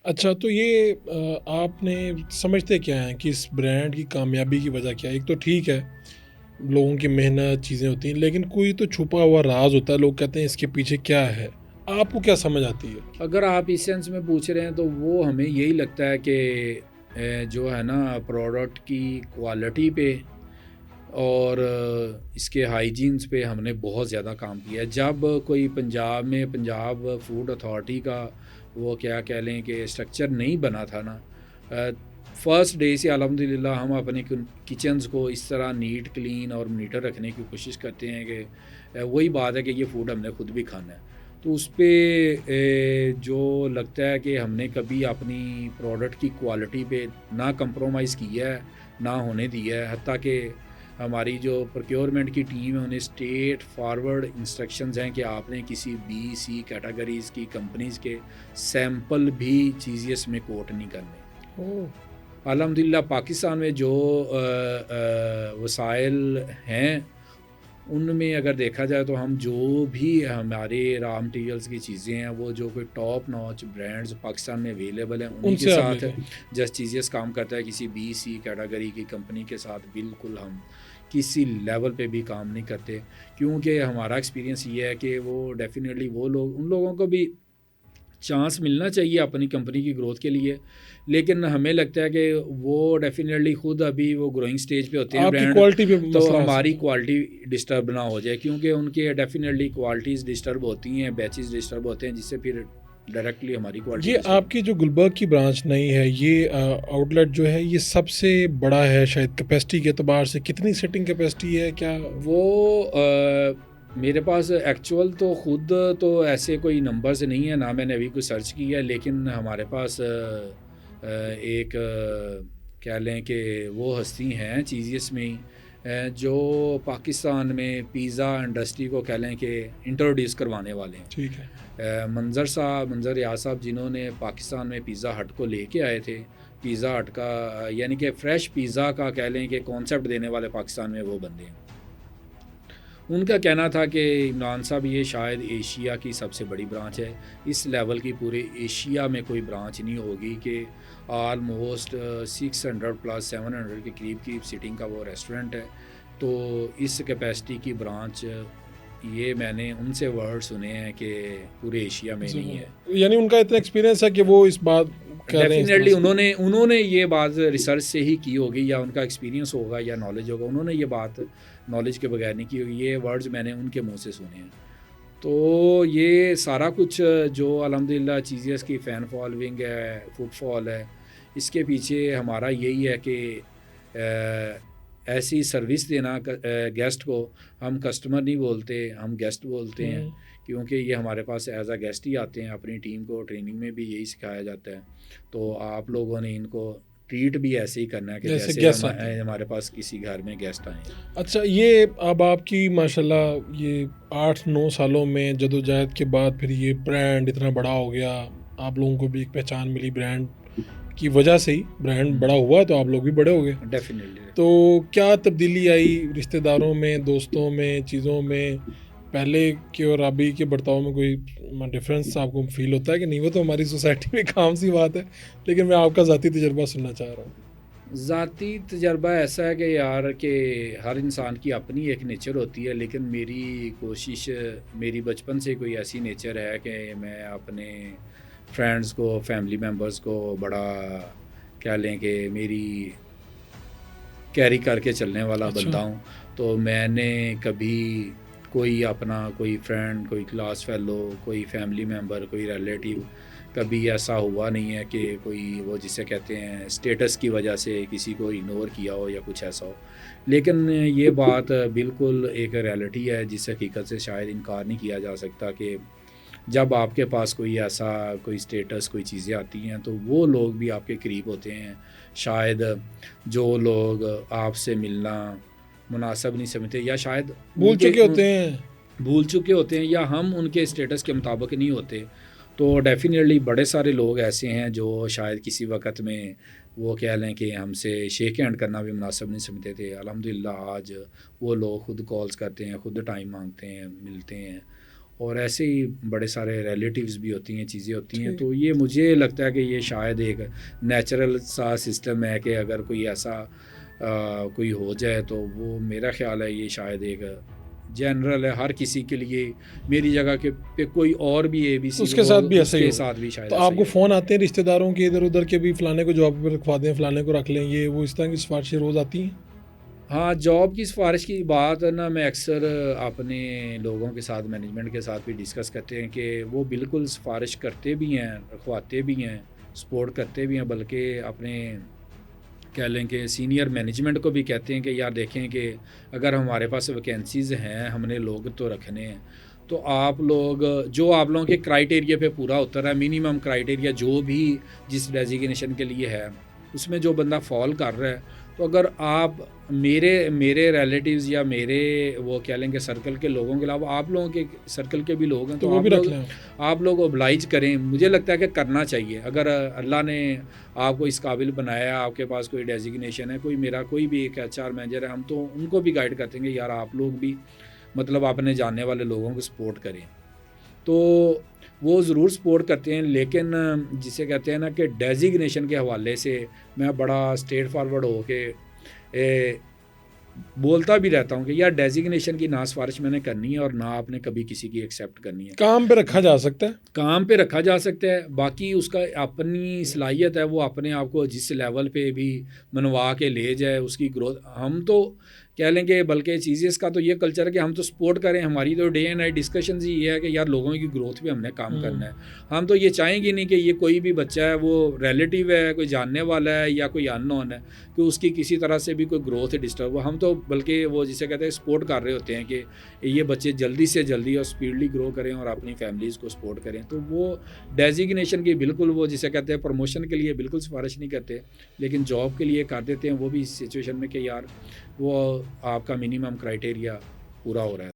अच्छा, तो ये आपने समझते क्या हैं कि इस ब्रांड की कामयाबी की वजह क्या है? एक तो ठीक है, लोगों की मेहनत, चीज़ें होती हैं, लेकिन कोई तो छुपा हुआ राज़ होता है, लोग कहते हैं इसके पीछे क्या है? आपको क्या समझ आती है? अगर आप इस सेंस में पूछ रहे हैं तो वो हमें यही लगता है कि जो है ना प्रोडक्ट की क्वालिटी पे और इसके हाइजीन्स पे हमने बहुत ज़्यादा काम किया है। जब कोई पंजाब में पंजाब फूड अथॉरिटी का वो क्या कह लें कि स्ट्रक्चर नहीं बना था ना, फर्स्ट डे से अल्हम्दुलिल्लाह हम अपने किचन्स को इस तरह नीट क्लीन और मॉनिटर रखने की कोशिश करते हैं कि वही बात है कि ये फूड हमने खुद भी खाना है। तो उस पे जो लगता है कि हमने कभी अपनी प्रोडक्ट की क्वालिटी पे ना कंप्रोमाइज़ किया है, ना होने दिया है, हत्ता कि हमारी जो प्रोक्योरमेंट की टीम है उन्हें स्ट्रेट फॉरवर्ड इंस्ट्रक्शंस हैं कि आपने किसी बी सी कैटेगरीज़ की कंपनीज़ के सैंपल भी जीजीएस में कोट नहीं करने। ओह! अल्हम्दुलिल्लाह पाकिस्तान में जो वसाइल हैं उनमें अगर देखा जाए तो हम जो भी हमारे रॉ मटेरियल्स की चीज़ें हैं वो जो कोई टॉप नॉच ब्रांड्स पाकिस्तान में अवेलेबल हैं उन्हीं के उनसे आप साथ लेते हैं। जस्ट चीज़ेस काम करता है। किसी बी सी कैटेगरी की कंपनी के साथ बिल्कुल हम किसी लेवल पे भी काम नहीं करते, क्योंकि हमारा एक्सपीरियंस ये है कि वो डेफिनेटली वो लोग उन लोगों को भी चांस मिलना चाहिए अपनी कंपनी की ग्रोथ के लिए, लेकिन हमें लगता है कि वो डेफिनेटली खुद अभी वो ग्रोइंग स्टेज पे होते हैं आपकी ब्रांड। क्वालिटी पे तो मसला आ हमारी सकता है। क्वालिटी डिस्टर्ब ना हो जाए, क्योंकि उनके डेफिनेटली क्वालिटीज़ डिस्टर्ब होती हैं, बैचेस डिस्टर्ब होते हैं, जिससे फिर डायरेक्टली हमारी क्वालिटी ये डिस्टर्ब आपकी होती जो गुलबर्ग की ब्रांच नई है, ये आउटलेट जो है, ये सबसे बड़ा है शायद कैपेसिटी के एतबार से। कितनी सीटिंग कैपेसिटी है क्या? है। वो मेरे पास एक्चुअल तो खुद तो ऐसे कोई नंबर्स नहीं है, ना मैंने अभी कुछ सर्च किया है, लेकिन हमारे पास एक कह लें कि वो हस्ती हैं चीज़ियस में ही जो पाकिस्तान में पिज़्ज़ा इंडस्ट्री को कह लें कि इंट्रोड्यूस करवाने वाले हैं। ठीक है। मंज़र याद साहब जिन्होंने पाकिस्तान में पिज़्ज़ा हट को लेके आए थे, पिज़्ज़ा हट का यानी कि फ़्रेश पिज़्ज़ा का कह लें कि कॉन्सेप्ट देने वाले पाकिस्तान में वो बंदे हैं। उनका कहना था कि इमरान साहब ये शायद एशिया की सबसे बड़ी ब्रांच है, इस लेवल की पूरे एशिया में कोई ब्रांच नहीं होगी कि ऑलमोस्ट 600 प्लस 700 के करीब की सीटिंग का वो रेस्टोरेंट है। तो इस कैपेसिटी की ब्रांच ये मैंने उनसे वर्ड सुने हैं कि पूरे एशिया में नहीं है। ज़रूर। यानी उनका इतना एक्सपीरियंस है कि वो इस बात कह रहे हैं इस तरह डेफ़िनेटली से। उन्होंने उन्होंने ये बात रिसर्च से ही की होगी, या उनका एक्सपीरियंस होगा या नॉलेज होगा, उन्होंने ये बात नॉलेज के बगैर नहीं की होगी, ये वर्ड्स मैंने उनके मुंह से सुने हैं। तो ये सारा कुछ जो अल्हम्दुलिल्लाह चीज़ें की फ़ैन फॉलोइंग है, फुटफॉल है, इसके पीछे हमारा यही है कि ऐसी सर्विस देना गेस्ट को। हम कस्टमर नहीं बोलते, हम गेस्ट बोलते हैं, हुँ। क्योंकि ये हमारे पास एज अ गेस्ट ही आते हैं। अपनी टीम को ट्रेनिंग में भी यही सिखाया जाता है। तो आप लोगों ने इनको ट्रीट भी ऐसे ही करना है कि जैसे जैसे गेस्ट आते हैं। हमारे पास किसी घर में गेस्ट आए हैं। अच्छा, ये अब आपकी माशाल्लाह ये 8-9 सालों में जदोजहद के बाद फिर ये ब्रांड इतना बड़ा हो गया, आप लोगों को भी एक पहचान मिली ब्रांड की वजह से ही, ब्रांड बड़ा हुआ तो आप लोग भी बड़े हो गए। डेफिनेटली। तो क्या तब्दीली आई रिश्तेदारों में, दोस्तों में, चीज़ों में? पहले के और अभी के बर्ताव में कोई डिफरेंस आपको फ़ील होता है कि नहीं? वो तो हमारी सोसाइटी में एक आम सी बात है, लेकिन मैं आपका ज़ाती तजुर्बा सुनना चाह रहा हूँ। ज़ाती तजर्बा ऐसा है कि यार कि हर इंसान की अपनी एक नेचर होती है, लेकिन मेरी कोशिश, मेरी बचपन से कोई ऐसी नेचर है कि मैं अपने फ्रेंड्स को, फैमिली मेम्बर्स को बड़ा क्या लें कि मेरी कैरी करके चलने वाला अच्छा। बंदा हूँ। तो मैंने कभी कोई अपना कोई फ्रेंड, कोई क्लास फेलो, कोई फैमिली मेम्बर, कोई रिलेटिव, कभी ऐसा हुआ नहीं है कि कोई वो जिसे कहते हैं स्टेटस की वजह से किसी को इग्नोर किया हो या कुछ ऐसा हो। लेकिन ये बात बिल्कुल एक रियलिटी है जिस हकीकत से शायद इनकार नहीं किया जा सकता कि जब आपके पास कोई ऐसा कोई स्टेटस, कोई चीज़ें आती हैं तो वो लोग भी आपके करीब होते हैं। शायद जो लोग आपसे मिलना मुनासिब नहीं समझते, या शायद भूल उनके चुके होते हैं। भूल चुके होते हैं, या हम उनके स्टेटस के मुताबिक नहीं होते। तो डेफ़िनेटली बड़े सारे लोग ऐसे हैं जो शायद किसी वक़्त में वो कह लें कि हमसे शेक हैंड करना भी मुनासिब नहीं समझते थे। अल्हम्दुलिल्लाह आज वो लोग खुद कॉल्स करते हैं, खुद टाइम माँगते हैं, मिलते हैं। और ऐसे ही बड़े सारे रिलेटिव्स भी होती हैं, चीज़ें होती हैं। ठीक। तो ये मुझे लगता है कि ये शायद एक नेचुरल सा सिस्टम है कि अगर कोई ऐसा कोई हो जाए तो वो मेरा ख़्याल है ये शायद एक जनरल है हर किसी के लिए। मेरी जगह के पे कोई और भी ABC तो उसके साथ भी ऐसा ही उसके हो। साथ भी शायद तो ऐसा ही आपको हो। फ़ोन आते हैं रिश्तेदारों के इधर उधर के भी, फलाने को जॉब पर रखवा दें, फलाने को रख लें, ये वो इस तरह की सिफारिशें रोज़ आती हैं? हाँ, जॉब की सिफारिश की बात है ना, मैं अक्सर अपने लोगों के साथ, मैनेजमेंट के साथ भी डिस्कस करते हैं कि वो बिल्कुल सिफारिश करते भी हैं, रखवाते भी हैं, सपोर्ट करते भी हैं, बल्कि अपने कह लें कि सीनियर मैनेजमेंट को भी कहते हैं कि यार देखें कि अगर हमारे पास वैकेंसीज़ हैं, हमने लोग तो रखने हैं, तो आप लोग जो आप लोगों के क्राइटेरिया पे पूरा उतर रहा है, मिनिमम क्राइटेरिया जो भी जिस डेजिग्नेशन के लिए है, उसमें जो बंदा फॉल कर रहा है, तो अगर आप मेरे मेरे रिलेटिव्स या मेरे वो कह लें कि सर्कल के लोगों के अलावा आप लोगों के सर्कल के भी लोग हैं, तो तो वो भी रख लें आप। आप लोग ओब्लाइज करें। मुझे लगता है कि करना चाहिए। अगर अल्लाह ने आपको इस काबिल बनाया, आपके पास कोई डेजिग्नेशन है, कोई मेरा कोई भी एक HR मैनेजर है, हम तो उनको भी गाइड करते हैं कि यार आप लोग भी मतलब अपने जानने वाले लोगों को सपोर्ट करें। तो वो ज़रूर सपोर्ट करते हैं, लेकिन जिसे कहते हैं ना कि डेजिग्नेशन के हवाले से मैं बड़ा स्ट्रेट फॉरवर्ड हो के बोलता भी रहता हूँ कि यार डेजिग्नेशन की ना सिफारिश मैंने करनी है और ना आपने कभी किसी की एक्सेप्ट करनी है। काम पे रखा जा सकता है। काम पे रखा जा सकता है, बाकी उसका अपनी सलाहियत है, वो अपने आप को जिस लेवल पे भी मनवा के ले जाए, उसकी ग्रोथ। हम तो कह लेंगे बल्कि चीज़ें का तो ये कल्चर है कि हम तो सपोर्ट करें। हमारी तो डे एंड नाइट डिस्कशन ही ये है कि यार लोगों की ग्रोथ पे हमने काम करना है। हम तो ये चाहेंगे नहीं कि ये कोई भी बच्चा है वो रिलेटिव है, कोई जानने वाला है या कोई अननोन है, कि उसकी किसी तरह से भी कोई ग्रोथ डिस्टर्ब हो। हम तो बल्कि वो जिसे कहते हैं सपोर्ट कर रहे होते हैं कि ये बच्चे जल्दी से जल्दी और स्पीडली ग्रो करें और अपनी फैमिलीज़ को सपोर्ट करें। तो वो डेजिग्नेशन की बिल्कुल वो जिसे कहते हैं प्रमोशन के लिए बिल्कुल सिफारिश नहीं करते, लेकिन जॉब के लिए कर देते हैं, वो भी इस सिचुएशन में कि यार वो आपका मिनिमम क्राइटेरिया पूरा हो रहा है।